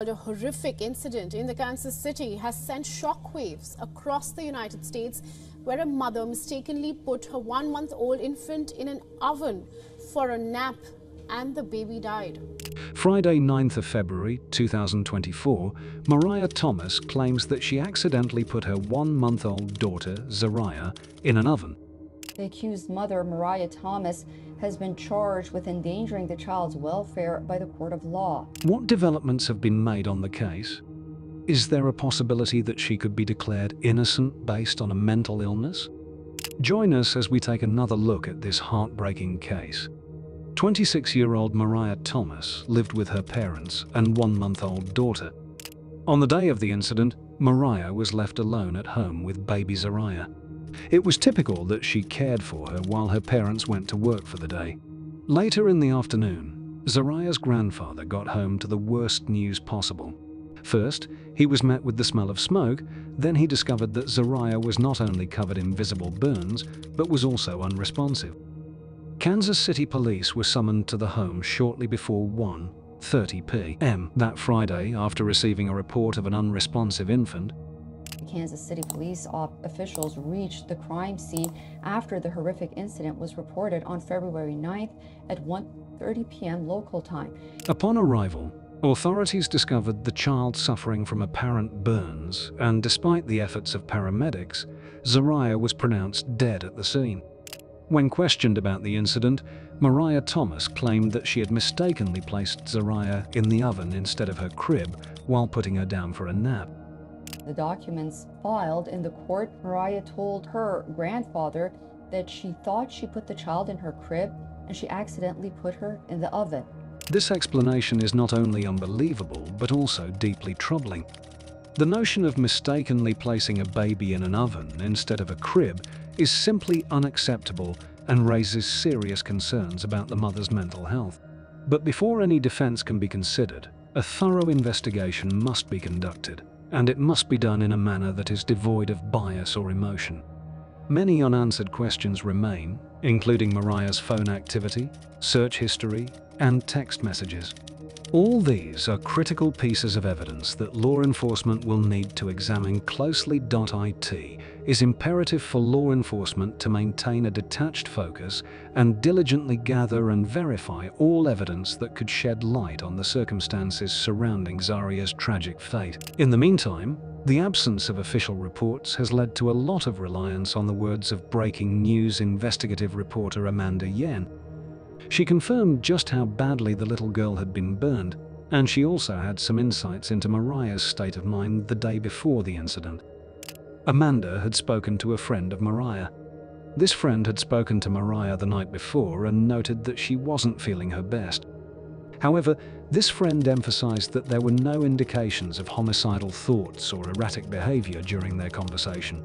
A horrific incident in the Kansas City has sent shockwaves across the United States, where a mother mistakenly put her 1-month-old infant in an oven for a nap and the baby died. Friday, 9th of February 2024, Mariah Thomas claims that she accidentally put her 1-month-old daughter, Zariah, in an oven. The accused mother, Mariah Thomas, has been charged with endangering the child's welfare by the court of law. What developments have been made on the case? Is there a possibility that she could be declared innocent based on a mental illness? Join us as we take another look at this heartbreaking case. 26-year-old Mariah Thomas lived with her parents and 1-month-old daughter. On the day of the incident, Mariah was left alone at home with baby Zariah. It was typical that she cared for her while her parents went to work for the day. Later in the afternoon, Zariah's grandfather got home to the worst news possible. First, he was met with the smell of smoke, then he discovered that Zariah was not only covered in visible burns, but was also unresponsive. Kansas City police were summoned to the home shortly before 1:30 p.m. that Friday after receiving a report of an unresponsive infant. Kansas City police officials reached the crime scene after the horrific incident was reported on February 9th at 1:30 p.m. local time. Upon arrival, authorities discovered the child suffering from apparent burns, and despite the efforts of paramedics, Zariah was pronounced dead at the scene. When questioned about the incident, Mariah Thomas claimed that she had mistakenly placed Zariah in the oven instead of her crib while putting her down for a nap. The documents filed in the court, Mariah told her grandfather that she thought she put the child in her crib and she accidentally put her in the oven. This explanation is not only unbelievable, but also deeply troubling. The notion of mistakenly placing a baby in an oven instead of a crib is simply unacceptable and raises serious concerns about the mother's mental health. But before any defense can be considered, a thorough investigation must be conducted, and it must be done in a manner that is devoid of bias or emotion. Many unanswered questions remain, including Mariah's phone activity, search history, and text messages. All these are critical pieces of evidence that law enforcement will need to examine closely. It is imperative for law enforcement to maintain a detached focus and diligently gather and verify all evidence that could shed light on the circumstances surrounding Zariah's tragic fate. In the meantime, the absence of official reports has led to a lot of reliance on the words of breaking news investigative reporter Amanda Yen. She confirmed just how badly the little girl had been burned, and she also had some insights into Mariah's state of mind the day before the incident. Amanda had spoken to a friend of Mariah. This friend had spoken to Mariah the night before and noted that she wasn't feeling her best. However, this friend emphasized that there were no indications of homicidal thoughts or erratic behavior during their conversation.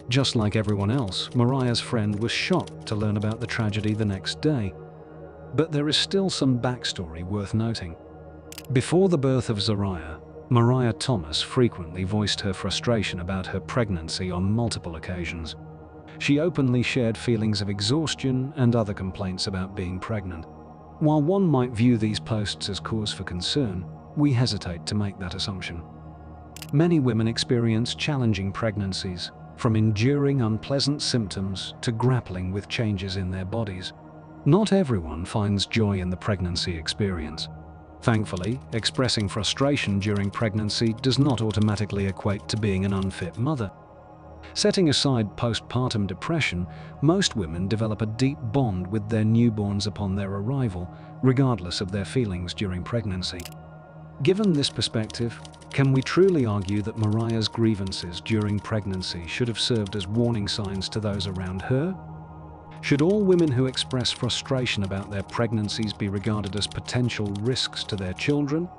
Just like everyone else, Mariah's friend was shocked to learn about the tragedy the next day. But there is still some backstory worth noting. Before the birth of Zariah, Mariah Thomas frequently voiced her frustration about her pregnancy on multiple occasions. She openly shared feelings of exhaustion and other complaints about being pregnant. While one might view these posts as cause for concern, we hesitate to make that assumption. Many women experience challenging pregnancies, from enduring unpleasant symptoms to grappling with changes in their bodies. Not everyone finds joy in the pregnancy experience. Thankfully, expressing frustration during pregnancy does not automatically equate to being an unfit mother. Setting aside postpartum depression, most women develop a deep bond with their newborns upon their arrival, regardless of their feelings during pregnancy. Given this perspective, can we truly argue that Mariah's grievances during pregnancy should have served as warning signs to those around her? Should all women who express frustration about their pregnancies be regarded as potential risks to their children?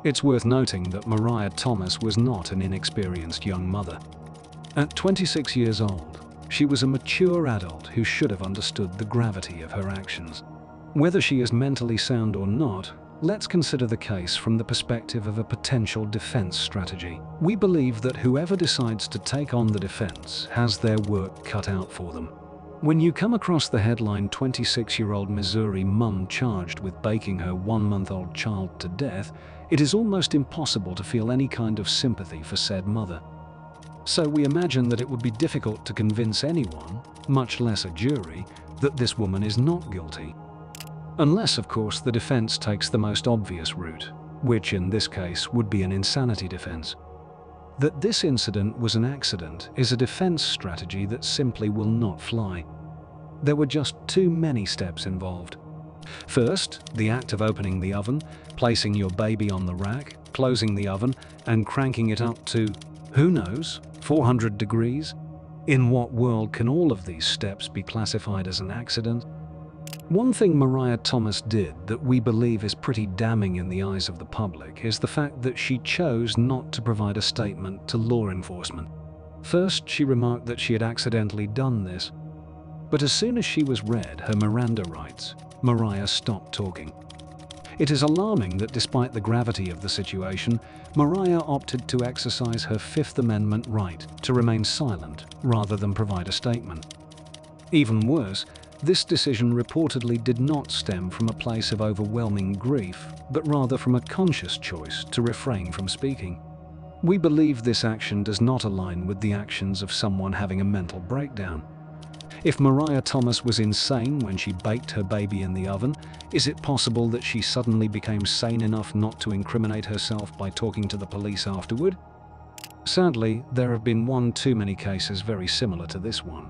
It's worth noting that Mariah Thomas was not an inexperienced young mother. At 26 years old, she was a mature adult who should have understood the gravity of her actions. Whether she is mentally sound or not, let's consider the case from the perspective of a potential defense strategy. We believe that whoever decides to take on the defense has their work cut out for them. When you come across the headline 26-year-old Missouri mum charged with baking her 1-month-old child to death, it is almost impossible to feel any kind of sympathy for said mother. So we imagine that it would be difficult to convince anyone, much less a jury, that this woman is not guilty. Unless, of course, the defense takes the most obvious route, which in this case would be an insanity defense. That this incident was an accident is a defense strategy that simply will not fly. There were just too many steps involved. First, the act of opening the oven, placing your baby on the rack, closing the oven, and cranking it up to, who knows, 400 degrees? In what world can all of these steps be classified as an accident? One thing Mariah Thomas did that we believe is pretty damning in the eyes of the public is the fact that she chose not to provide a statement to law enforcement. First, she remarked that she had accidentally done this, but as soon as she was read her Miranda rights, Mariah stopped talking. It is alarming that despite the gravity of the situation, Mariah opted to exercise her Fifth Amendment right to remain silent rather than provide a statement. Even worse, this decision reportedly did not stem from a place of overwhelming grief, but rather from a conscious choice to refrain from speaking. We believe this action does not align with the actions of someone having a mental breakdown. If Mariah Thomas was insane when she baked her baby in the oven, is it possible that she suddenly became sane enough not to incriminate herself by talking to the police afterward? Sadly, there have been one too many cases very similar to this one.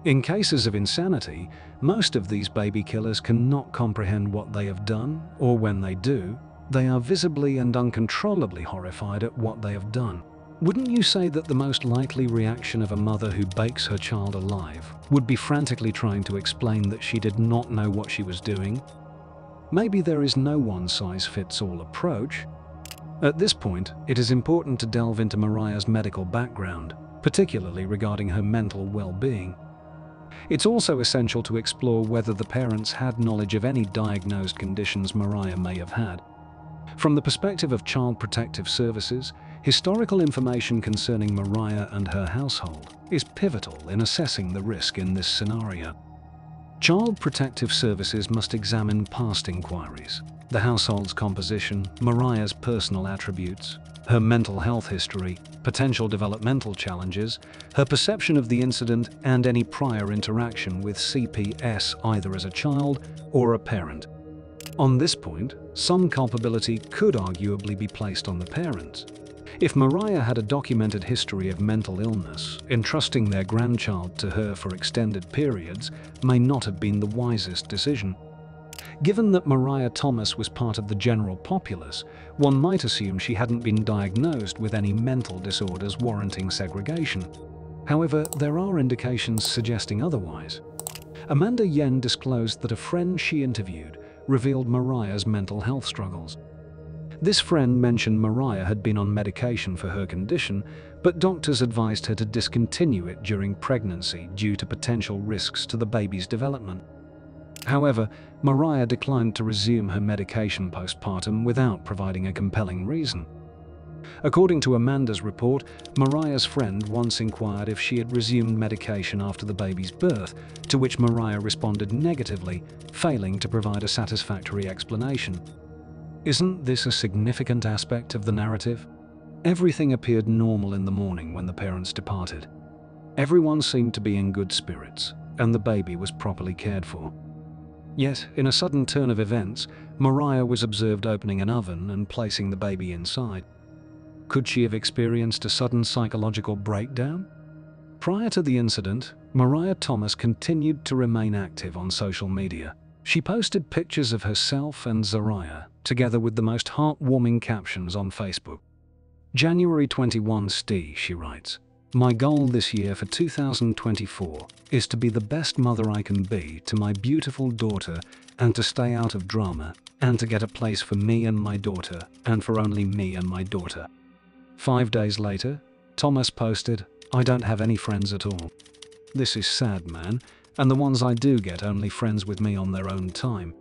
In cases of insanity, most of these baby killers cannot comprehend what they have done, or when they do, they are visibly and uncontrollably horrified at what they have done. Wouldn't you say that the most likely reaction of a mother who bakes her child alive would be frantically trying to explain that she did not know what she was doing? Maybe there is no one-size-fits-all approach. At this point, it is important to delve into Mariah's medical background, particularly regarding her mental well-being. It's also essential to explore whether the parents had knowledge of any diagnosed conditions Mariah may have had. From the perspective of Child Protective Services, historical information concerning Mariah and her household is pivotal in assessing the risk in this scenario. Child Protective Services must examine past inquiries, the household's composition, Mariah's personal attributes, her mental health history, potential developmental challenges, her perception of the incident, and any prior interaction with CPS either as a child or a parent. On this point, some culpability could arguably be placed on the parents. If Mariah had a documented history of mental illness, entrusting their grandchild to her for extended periods may not have been the wisest decision. Given that Mariah Thomas was part of the general populace, one might assume she hadn't been diagnosed with any mental disorders warranting segregation. However, there are indications suggesting otherwise. Amanda Yen disclosed that a friend she interviewed revealed Mariah's mental health struggles. This friend mentioned Mariah had been on medication for her condition, but doctors advised her to discontinue it during pregnancy due to potential risks to the baby's development. However, Mariah declined to resume her medication postpartum without providing a compelling reason. According to Amanda's report, Mariah's friend once inquired if she had resumed medication after the baby's birth, to which Mariah responded negatively, failing to provide a satisfactory explanation. Isn't this a significant aspect of the narrative? Everything appeared normal in the morning when the parents departed. Everyone seemed to be in good spirits, and the baby was properly cared for. Yet, in a sudden turn of events, Mariah was observed opening an oven and placing the baby inside. Could she have experienced a sudden psychological breakdown? Prior to the incident, Mariah Thomas continued to remain active on social media. She posted pictures of herself and Zariah, together with the most heartwarming captions on Facebook. January 21 St, she writes, "My goal this year for 2024 is to be the best mother I can be to my beautiful daughter and to stay out of drama and to get a place for me and my daughter and for only me and my daughter." 5 days later, Thomas posted, "I don't have any friends at all. This is sad, man, and the ones I do get only friends with me on their own time."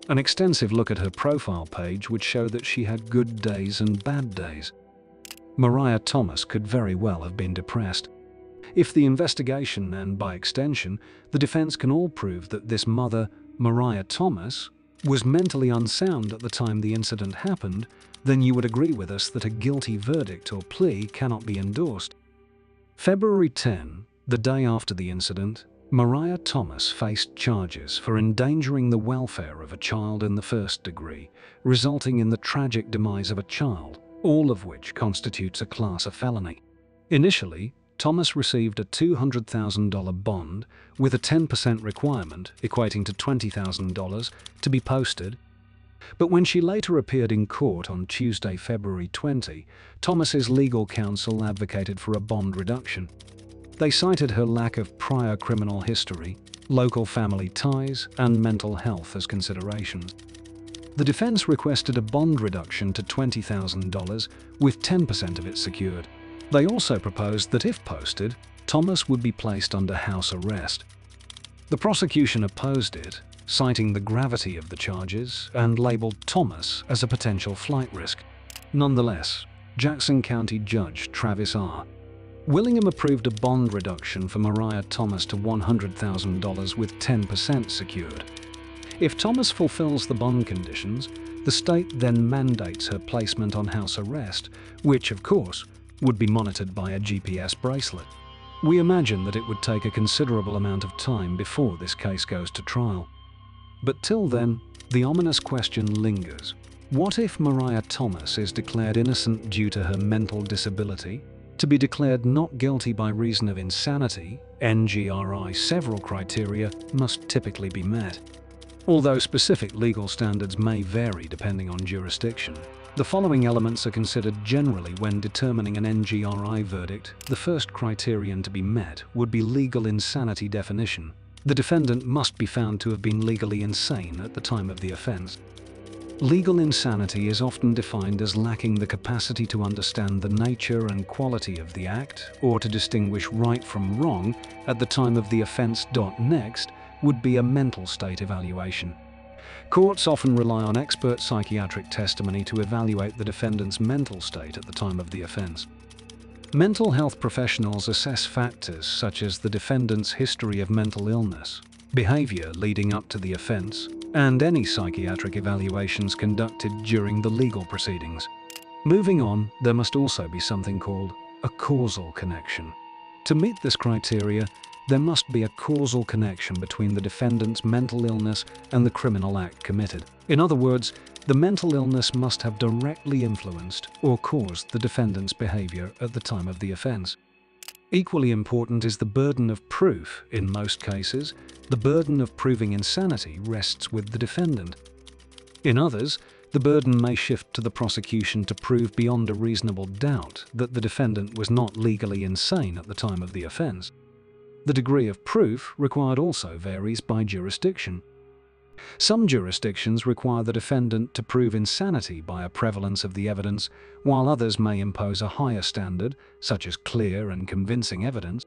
An extensive look at her profile page would show that she had good days and bad days. Mariah Thomas could very well have been depressed. If the investigation and, by extension, the defense can all prove that this mother, Mariah Thomas, was mentally unsound at the time the incident happened, then you would agree with us that a guilty verdict or plea cannot be endorsed. February 10, the day after the incident, Mariah Thomas faced charges for endangering the welfare of a child in the first degree, resulting in the tragic demise of a child, all of which constitutes a class of felony. Initially, Thomas received a $200,000 bond with a 10% requirement, equating to $20,000, to be posted. But when she later appeared in court on Tuesday, February 20, Thomas's legal counsel advocated for a bond reduction. They cited her lack of prior criminal history, local family ties, and mental health as considerations. The defense requested a bond reduction to $20,000, with 10% of it secured. They also proposed that if posted, Thomas would be placed under house arrest. The prosecution opposed it, citing the gravity of the charges, and labeled Thomas as a potential flight risk. Nonetheless, Jackson County Judge Travis R. Willingham approved a bond reduction for Mariah Thomas to $100,000 with 10% secured. If Thomas fulfills the bond conditions, the state then mandates her placement on house arrest, which, of course, would be monitored by a GPS bracelet. We imagine that it would take a considerable amount of time before this case goes to trial. But till then, the ominous question lingers. What if Mariah Thomas is declared innocent due to her mental disability? To be declared not guilty by reason of insanity, NGRI several criteria must typically be met. Although specific legal standards may vary depending on jurisdiction, the following elements are considered generally when determining an NGRI verdict. The first criterion to be met would be legal insanity definition. The defendant must be found to have been legally insane at the time of the offense. Legal insanity is often defined as lacking the capacity to understand the nature and quality of the act or to distinguish right from wrong at the time of the offense. Next would be a mental state evaluation. Courts often rely on expert psychiatric testimony to evaluate the defendant's mental state at the time of the offense. Mental health professionals assess factors such as the defendant's history of mental illness, behavior leading up to the offense, and any psychiatric evaluations conducted during the legal proceedings. Moving on, there must also be something called a causal connection. To meet this criteria, there must be a causal connection between the defendant's mental illness and the criminal act committed. In other words, the mental illness must have directly influenced or caused the defendant's behavior at the time of the offense. Equally important is the burden of proof. In most cases, the burden of proving insanity rests with the defendant. In others, the burden may shift to the prosecution to prove beyond a reasonable doubt that the defendant was not legally insane at the time of the offense. The degree of proof required also varies by jurisdiction. Some jurisdictions require the defendant to prove insanity by a prevalence of the evidence, while others may impose a higher standard, such as clear and convincing evidence.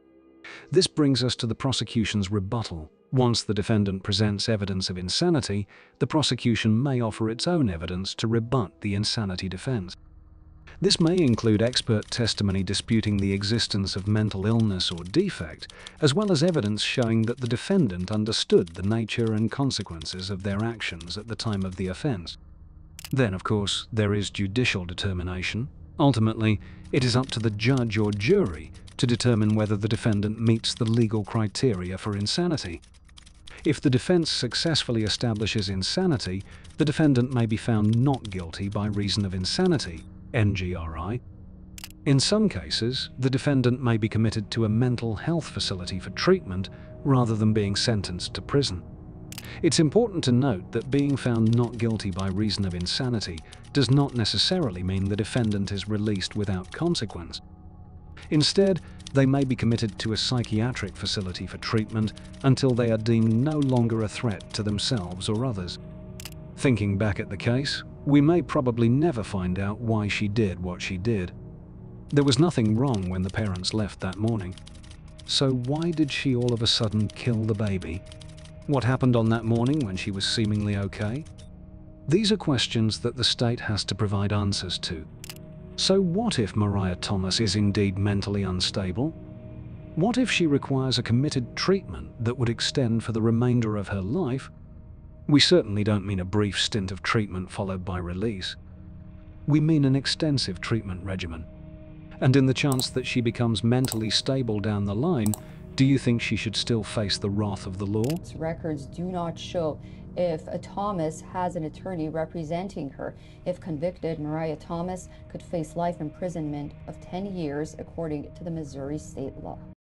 This brings us to the prosecution's rebuttal. Once the defendant presents evidence of insanity, the prosecution may offer its own evidence to rebut the insanity defense. This may include expert testimony disputing the existence of mental illness or defect, as well as evidence showing that the defendant understood the nature and consequences of their actions at the time of the offense. Then, of course, there is judicial determination. Ultimately, it is up to the judge or jury to determine whether the defendant meets the legal criteria for insanity. If the defense successfully establishes insanity, the defendant may be found not guilty by reason of insanity, NGRI. In some cases, the defendant may be committed to a mental health facility for treatment rather than being sentenced to prison. It's important to note that being found not guilty by reason of insanity does not necessarily mean the defendant is released without consequence. Instead, they may be committed to a psychiatric facility for treatment until they are deemed no longer a threat to themselves or others. Thinking back at the case, we may probably never find out why she did what she did. There was nothing wrong when the parents left that morning. So why did she all of a sudden kill the baby? What happened on that morning when she was seemingly okay? These are questions that the state has to provide answers to. So what if Mariah Thomas is indeed mentally unstable? What if she requires a committed treatment that would extend for the remainder of her life? We certainly don't mean a brief stint of treatment followed by release. We mean an extensive treatment regimen. And in the chance that she becomes mentally stable down the line, do you think she should still face the wrath of the law? Records do not show if Thomas has an attorney representing her. If convicted, Mariah Thomas could face life imprisonment of 10 years according to the Missouri state law.